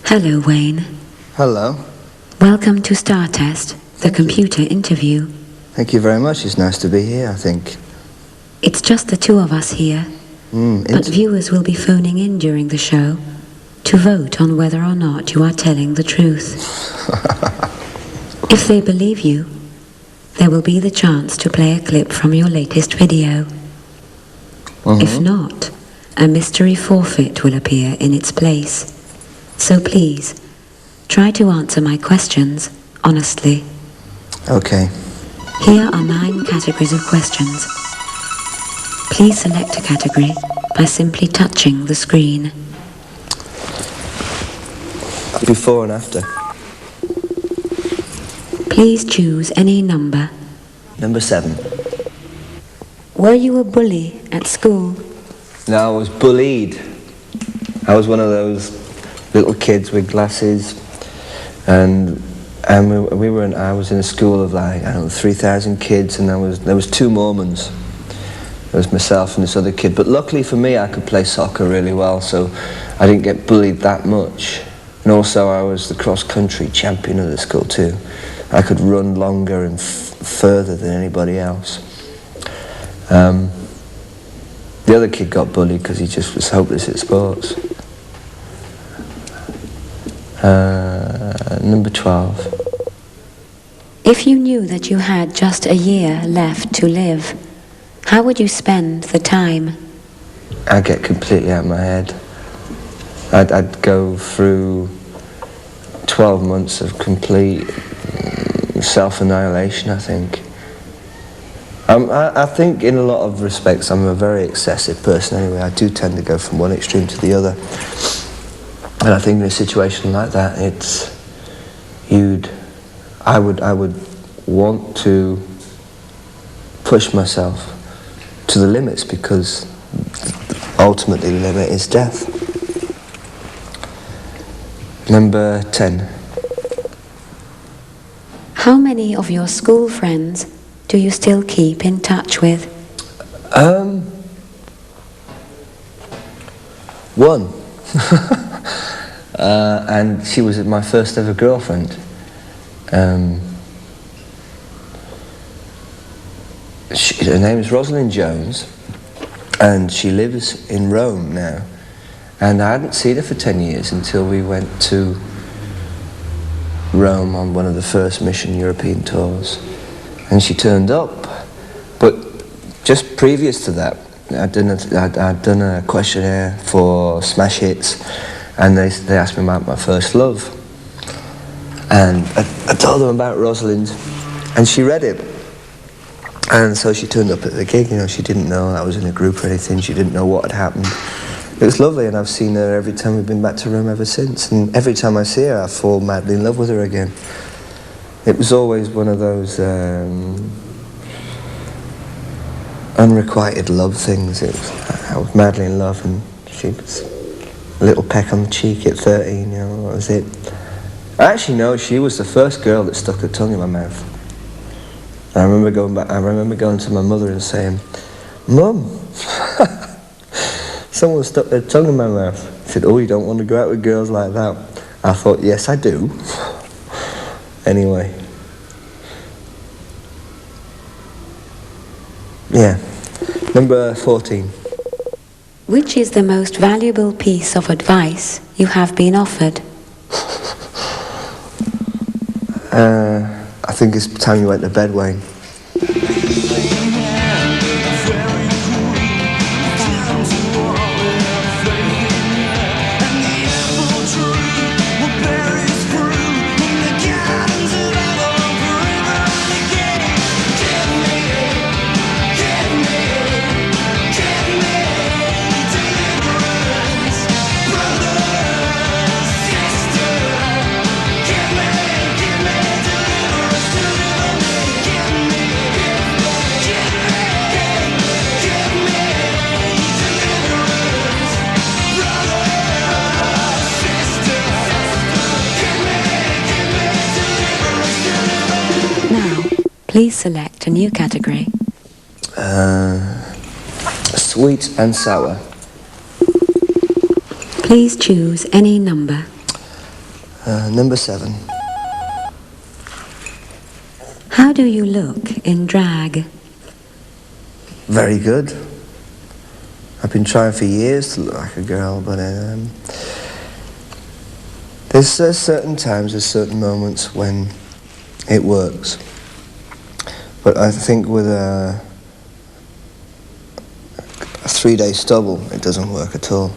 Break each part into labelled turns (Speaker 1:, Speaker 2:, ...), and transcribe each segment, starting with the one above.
Speaker 1: Hello, Wayne.
Speaker 2: Hello.
Speaker 1: Welcome to Star Test, the computer interview.
Speaker 2: Thank you very much. It's nice to be here, I think.
Speaker 1: It's just the two of us here, but viewers will be phoning in during the show to vote on whether or not you are telling the truth. If they believe you, there will be the chance to play a clip from your latest video. If not, a mystery forfeit will appear in its place. So please, try to answer my questions honestly.
Speaker 2: Okay.
Speaker 1: Here are 9 categories of questions. Please select a category by simply touching the screen.
Speaker 2: Before and after.
Speaker 1: Please choose any number.
Speaker 2: Number 7.
Speaker 1: Were you a bully at school?
Speaker 2: No, I was bullied. I was one of those little kids with glasses, and I was in a school of like, I don't know, 3,000 kids, and there was 2 Mormons. There was myself and this other kid, but luckily for me I could play soccer really well, so I didn't get bullied that much. And also I was the cross-country champion of the school too. I could run longer and further than anybody else. The other kid got bullied because he just was hopeless at sports. Number 12.
Speaker 1: If you knew that you had just a year left to live, how would you spend the time?
Speaker 2: I'd get completely out of my head. I'd go through 12 months of complete self-annihilation, I think. I think in a lot of respects I'm a very excessive person anyway. I do tend to go from one extreme to the other. And I think in a situation like that, I would want to push myself to the limits, because ultimately the limit is death. Number 10.
Speaker 1: How many of your school friends do you still keep in touch with?
Speaker 2: One. And she was my first ever girlfriend. Her name is Rosalind Jones, and she lives in Rome now. And I hadn't seen her for 10 years until we went to Rome on one of the first Mission European tours. And she turned up. But just previous to that, I'd done a questionnaire for Smash Hits, and they asked me about my first love. And I told them about Rosalind, and she read it. And so she turned up at the gig. She didn't know I was in a group or anything. She didn't know what had happened. It was lovely, and I've seen her every time we've been back to Rome ever since. And every time I see her, I fall madly in love with her again. It was always one of those unrequited love things. I was madly in love, and she was a little peck on the cheek at 13, that was it. Actually, no, she was the first girl that stuck her tongue in my mouth. I remember going to my mother and saying, "Mum, someone stuck their tongue in my mouth." She said, "Oh, you don't want to go out with girls like that?" I thought, yes, I do. Anyway. Yeah. Number 14.
Speaker 1: Which is the most valuable piece of advice you have been offered?
Speaker 2: I think it's time you went to bed, Wayne.
Speaker 1: Please select a new category.
Speaker 2: Sweet and sour.
Speaker 1: Please choose any number.
Speaker 2: Number 7.
Speaker 1: How do you look in drag?
Speaker 2: Very good. I've been trying for years to look like a girl, but there's certain times, there's certain moments when it works. But I think with a 3-day stubble, it doesn't work at all.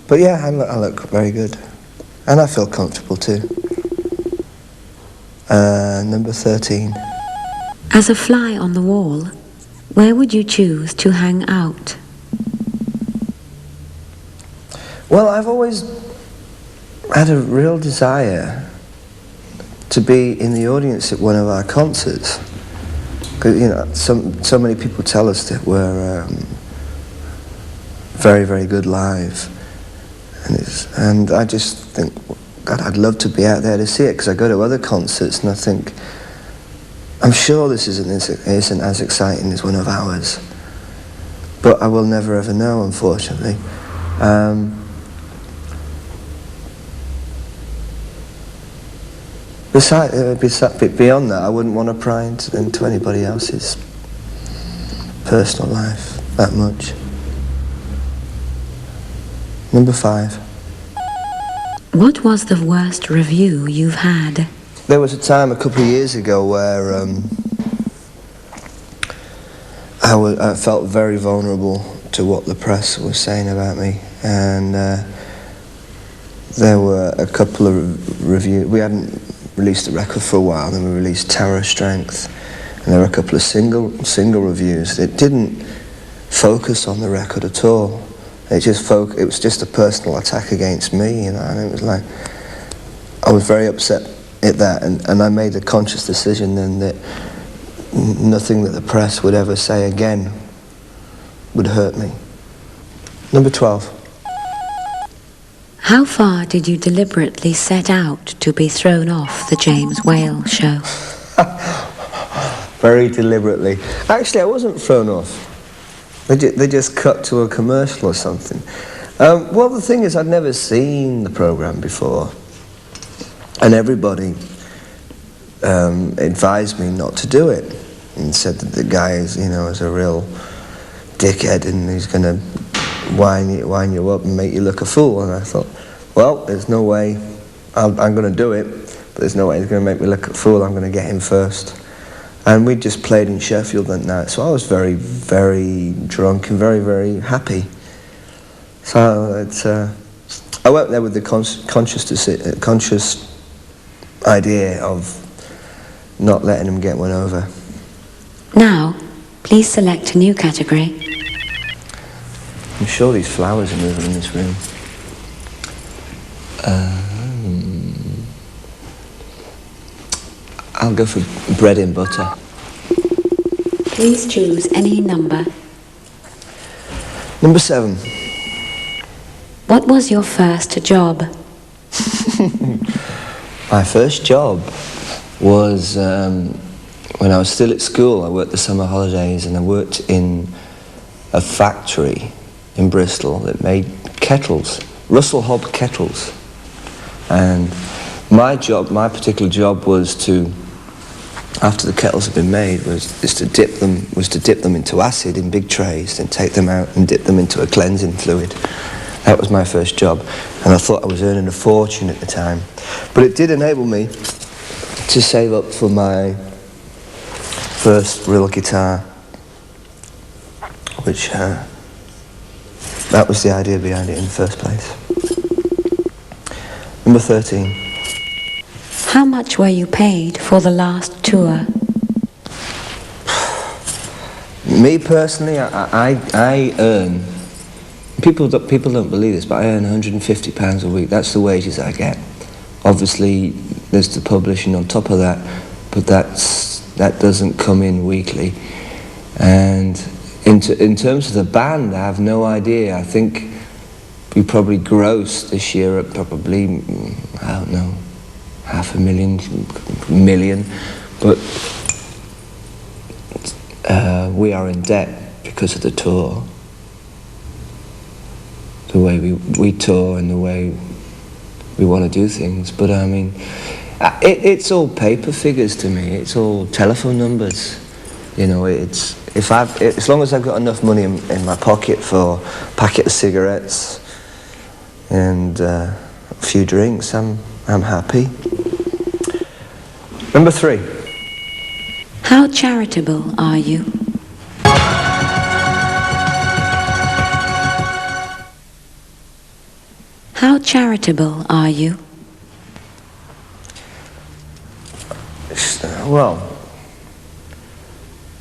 Speaker 2: But yeah, I look very good. And I feel comfortable too. Number 13.
Speaker 1: As a fly on the wall, where would you choose to hang out?
Speaker 2: Well, I've always had a real desire to be in the audience at one of our concerts. Because, you know, so many people tell us that we're very, very good live. And I just think, God, I'd love to be out there to see it, because I go to other concerts and I think, I'm sure this isn't as exciting as one of ours. But I will never ever know, unfortunately. Beyond that, I wouldn't want to pry into anybody else's personal life that much. Number 5.
Speaker 1: What was the worst review you've had?
Speaker 2: There was a time a couple of years ago where I felt very vulnerable to what the press was saying about me, and there were a couple of reviews. We hadn't released the record for a while, then we released Tower of Strength, and there were a couple of single reviews that didn't focus on the record at all. It was just a personal attack against me, you know, and it was like, I was very upset at that, and I made a conscious decision then that nothing that the press would ever say again would hurt me. Number 12.
Speaker 1: How far did you deliberately set out to be thrown off the James Whale show?
Speaker 2: Very deliberately. Actually, I wasn't thrown off. They just cut to a commercial or something. Well, the thing is, I'd never seen the programme before. And everybody advised me not to do it. And said that the guy is, you know, is a real dickhead and he's going to wind you up and make you look a fool. And I thought, well, there's no way I'm going to do it, but there's no way he's going to make me look a fool. I'm going to get him first. And we just played in Sheffield that night, so I was very, very drunk and very, very happy. So I went there with the conscious idea of not letting him get one over.
Speaker 1: Now, please select a new category.
Speaker 2: I'm sure these flowers are moving in this room. I'll go for bread and butter.
Speaker 1: Please choose any number.
Speaker 2: Number 7.
Speaker 1: What was your first job?
Speaker 2: My first job was when I was still at school. I worked the summer holidays and I worked in a factory in Bristol that made kettles, Russell Hobb kettles. And my particular job was to, after the kettles had been made, was to dip them into acid in big trays, then take them out and dip them into a cleansing fluid. That was my first job, and I thought I was earning a fortune at the time. But it did enable me to save up for my first real guitar, which that was the idea behind it in the first place. Number 13.
Speaker 1: How much were you paid for the last tour?
Speaker 2: Me personally, I earn, people don't believe this, but I earn £150 a week. That's the wages I get. Obviously, there's the publishing on top of that, but that doesn't come in weekly. And in terms of the band, I have no idea. I think we probably grossed this year at probably, I don't know, $500,000, but we are in debt because of the tour. The way we tour and the way we want to do things. But I mean, it's all paper figures to me. It's all telephone numbers. You know, as long as I've got enough money in my pocket for a packet of cigarettes and a few drinks, I'm happy. Number 3.
Speaker 1: How charitable are you? How charitable are you?
Speaker 2: Well,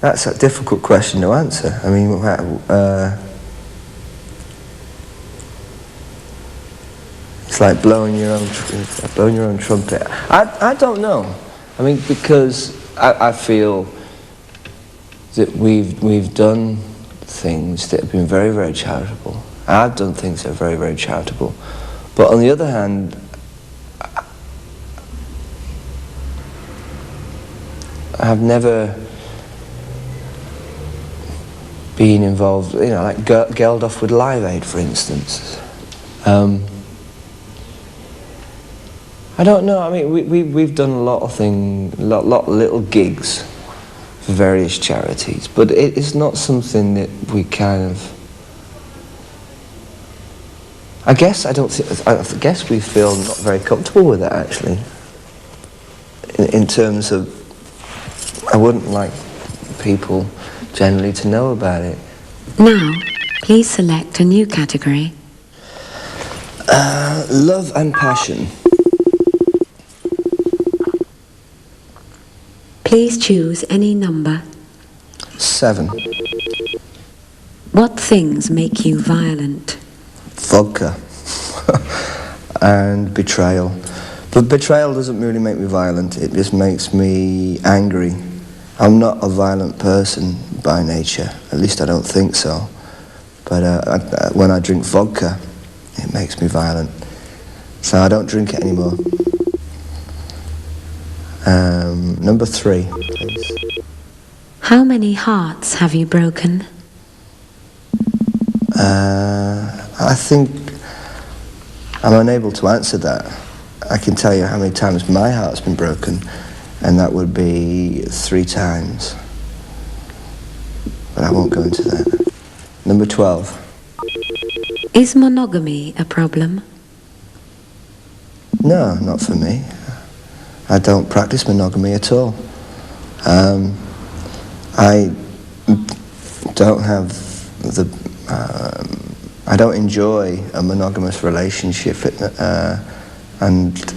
Speaker 2: that's a difficult question to answer. I mean, it's like blowing your own trumpet. I don't know. I mean, because I feel that we've done things that have been very, very charitable. I've done things that are very, very charitable. But on the other hand, I've never been involved, you know, like Geldof with Live Aid, for instance. I don't know. I mean, we've done a lot of things, lot of little gigs for various charities, but it's not something that we kind of. I guess we feel not very comfortable with it, actually. In terms of, I wouldn't like people generally to know about it.
Speaker 1: Now, please select a new category.
Speaker 2: Love and passion.
Speaker 1: Please choose any number.
Speaker 2: 7.
Speaker 1: What things make you violent?
Speaker 2: Vodka. And betrayal. But betrayal doesn't really make me violent, it just makes me angry. I'm not a violent person by nature, at least I don't think so. But when I drink vodka, it makes me violent. So I don't drink it anymore. Number 3, please.
Speaker 1: How many hearts have you broken?
Speaker 2: I think I'm unable to answer that. I can tell you how many times my heart's been broken, and that would be 3 times. But I won't go into that. Number 12.
Speaker 1: Is monogamy a problem?
Speaker 2: No, not for me. I don't practice monogamy at all. I don't have I don't enjoy a monogamous relationship, and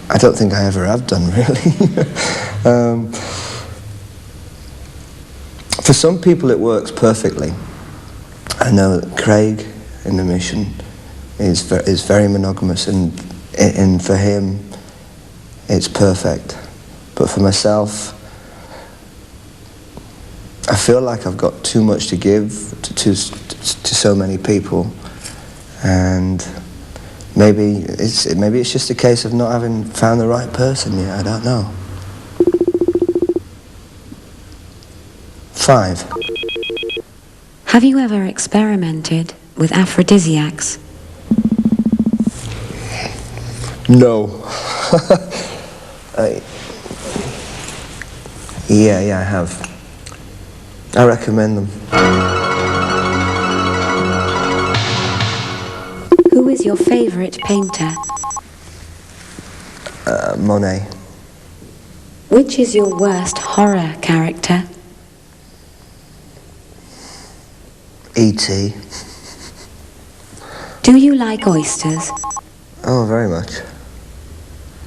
Speaker 2: I don't think I ever have done, really. For some people it works perfectly. I know that Craig in the Mission is very monogamous, and for him it's perfect. But for myself, I feel like I've got too much to give to so many people, and maybe it's just a case of not having found the right person yet. I don't know. 5.
Speaker 1: Have you ever experimented with aphrodisiacs?
Speaker 2: No. Yeah, I have. I recommend them.
Speaker 1: Who is your favourite painter?
Speaker 2: Monet.
Speaker 1: Which is your worst horror character?
Speaker 2: E.T.
Speaker 1: Do you like oysters?
Speaker 2: Oh, very much.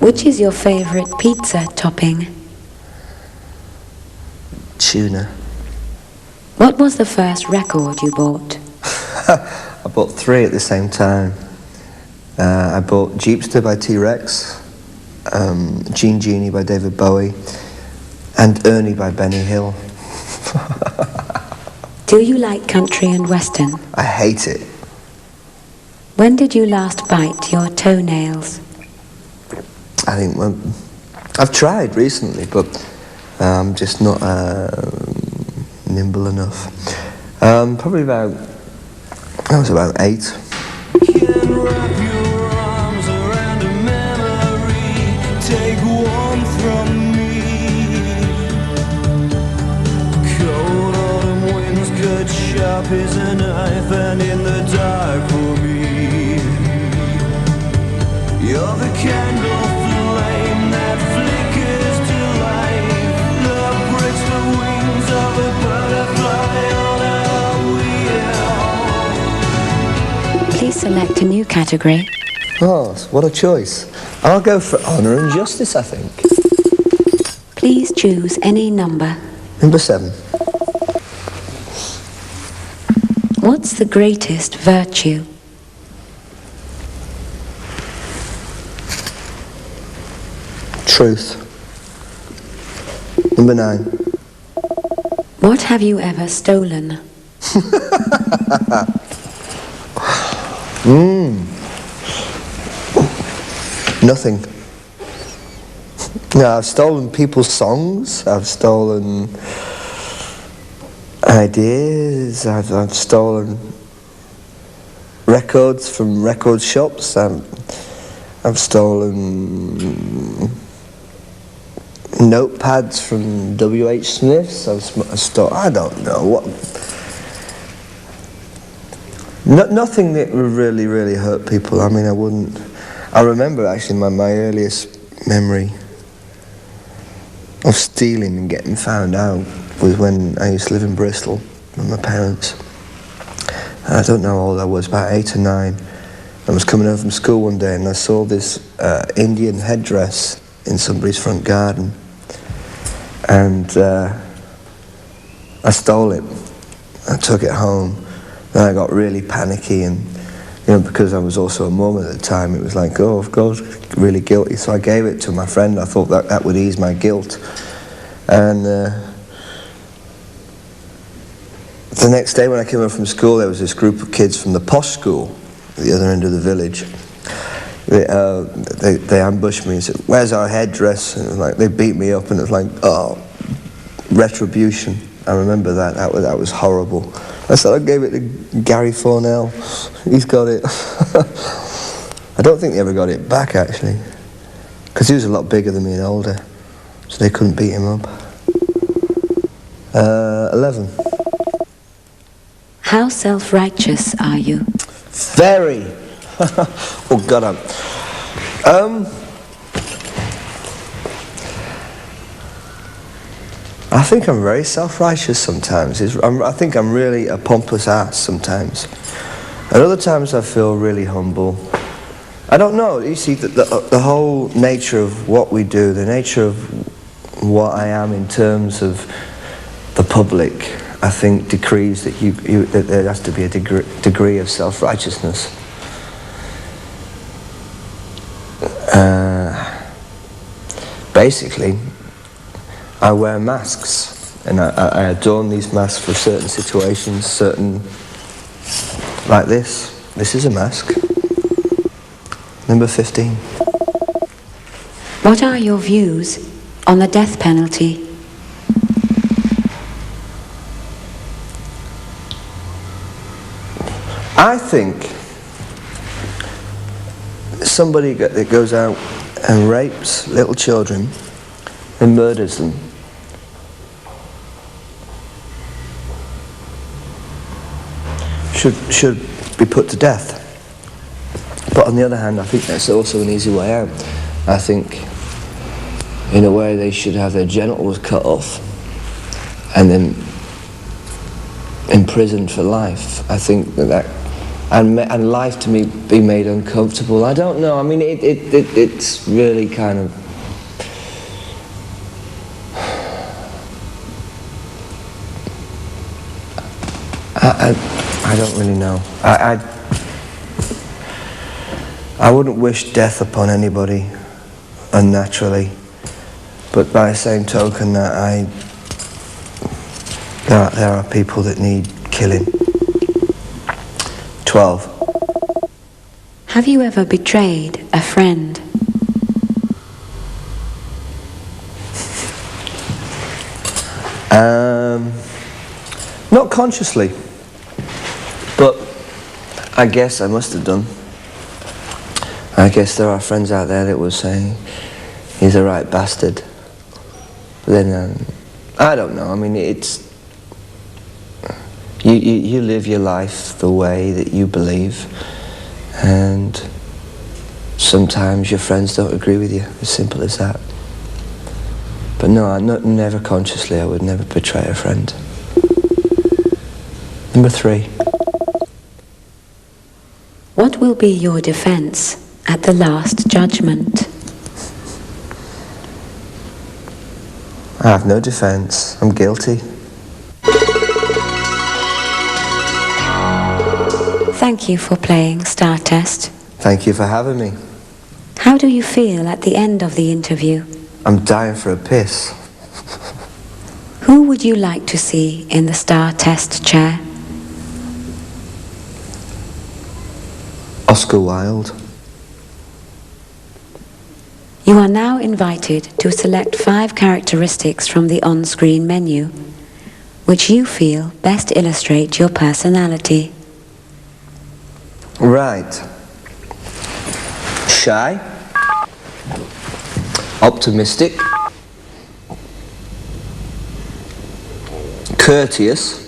Speaker 1: Which is your favorite pizza topping?
Speaker 2: Tuna.
Speaker 1: What was the first record you bought?
Speaker 2: I bought 3 at the same time. I bought Jeepster by T-Rex, Gene Genie by David Bowie, and Ernie by Benny Hill.
Speaker 1: Do you like country and western?
Speaker 2: I hate it.
Speaker 1: When did you last bite your toenails?
Speaker 2: I think, well, I've tried recently, but I'm just not nimble enough. Probably about, I was about 8.
Speaker 3: Take one from me. Cold autumn winds cut sharp as a knife, and in the dark for me, you're the candle flame that flickers to life. Love breaks the wings of a butterfly on our wheel.
Speaker 1: Please select a new category.
Speaker 2: Oh, what a choice. I'll go for honour and justice, I think.
Speaker 1: Please choose any number.
Speaker 2: Number 7.
Speaker 1: What's the greatest virtue?
Speaker 2: Truth. Number 9.
Speaker 1: What have you ever stolen?
Speaker 2: Nothing. No, I've stolen people's songs. I've stolen ideas. I've stolen records from record shops. I've stolen notepads from W.H. Smith's. I don't know what. Nothing that would really, really hurt people. I mean, I wouldn't. I remember actually my earliest memory of stealing and getting found out was when I used to live in Bristol with my parents. And I don't know how old I was, about 8 or 9. I was coming home from school one day and I saw this Indian headdress in somebody's front garden. And I stole it. I took it home. Then I got really panicky and, you know, because I was also a mum at the time, it was like, oh, of course, really guilty. So I gave it to my friend. I thought that would ease my guilt. And the next day when I came home from school, there was this group of kids from the posh school at the other end of the village. They ambushed me and said, where's our headdress? And it was like, they beat me up and it was like, oh, retribution. I remember that. That was horrible. I said, I gave it to Gary Fornell. He's got it. I don't think they ever got it back, actually. Because he was a lot bigger than me and older. So they couldn't beat him up. 11.
Speaker 1: How self-righteous are you?
Speaker 2: Very. Oh, God, I think I'm very self-righteous sometimes. I think I'm really a pompous ass sometimes. And other times I feel really humble. I don't know, you see, the whole nature of what we do, the nature of what I am in terms of the public, I think decrees that that there has to be a degree of self-righteousness. Basically, I wear masks, and I adorn these masks for certain situations, like this. This is a mask. Number 15.
Speaker 1: What are your views on the death penalty?
Speaker 2: I think somebody that goes out and rapes little children and murders them should be put to death. But on the other hand, I think that's also an easy way out. I think in a way they should have their genitals cut off and then imprisoned for life. I think and life to me be made uncomfortable. I don't know. I mean, it's really kind of. I don't really know. I wouldn't wish death upon anybody unnaturally, but by the same token, that there are people that need killing. 12.
Speaker 1: Have you ever betrayed a friend?
Speaker 2: Not consciously, but I guess I must have done. I guess there are friends out there that will say he's a right bastard. But then, I don't know. I mean, it's you live your life the way that you believe, and sometimes your friends don't agree with you. As simple as that. But no, never consciously. I would never betray a friend. Number 3.
Speaker 1: What will be your defense at the last judgment?
Speaker 2: I have no defense. I'm guilty.
Speaker 1: Thank you for playing Star Test.
Speaker 2: Thank you for having me.
Speaker 1: How do you feel at the end of the interview?
Speaker 2: I'm dying for a piss.
Speaker 1: Who would you like to see in the Star Test chair?
Speaker 2: Oscar Wilde.
Speaker 1: You are now invited to select 5 characteristics from the on-screen menu, which you feel best illustrate your personality.
Speaker 2: Right. Shy. Optimistic. Courteous.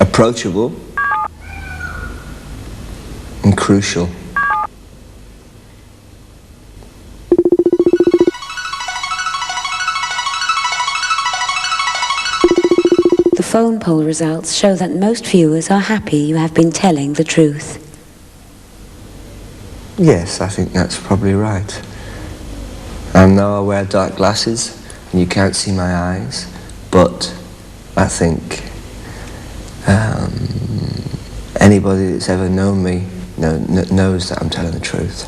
Speaker 2: Approachable. And crucial.
Speaker 1: The phone poll results show that most viewers are happy you have been telling the truth.
Speaker 2: Yes, I think that's probably right. I know I wear dark glasses and you can't see my eyes, but I think anybody that's ever known me knows that I'm telling the truth.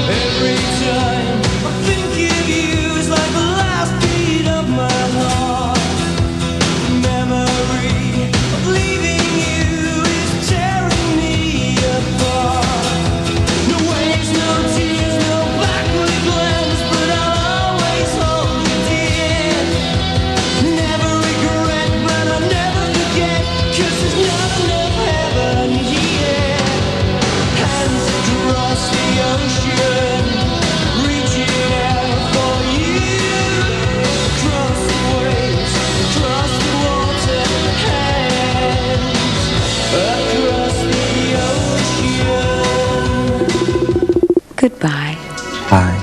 Speaker 3: Every time I think of you is like the last beat of my heart. The memory of leaving you is tearing me apart. No waves, no tears, no backward glance, but I'll always hold you dear. Never regret, but I'll never forget, 'cause there's not enough heaven here. Hands across the ocean, reaching out for you. Across the waves, across the water, hands across the ocean.
Speaker 1: Goodbye.
Speaker 2: Bye.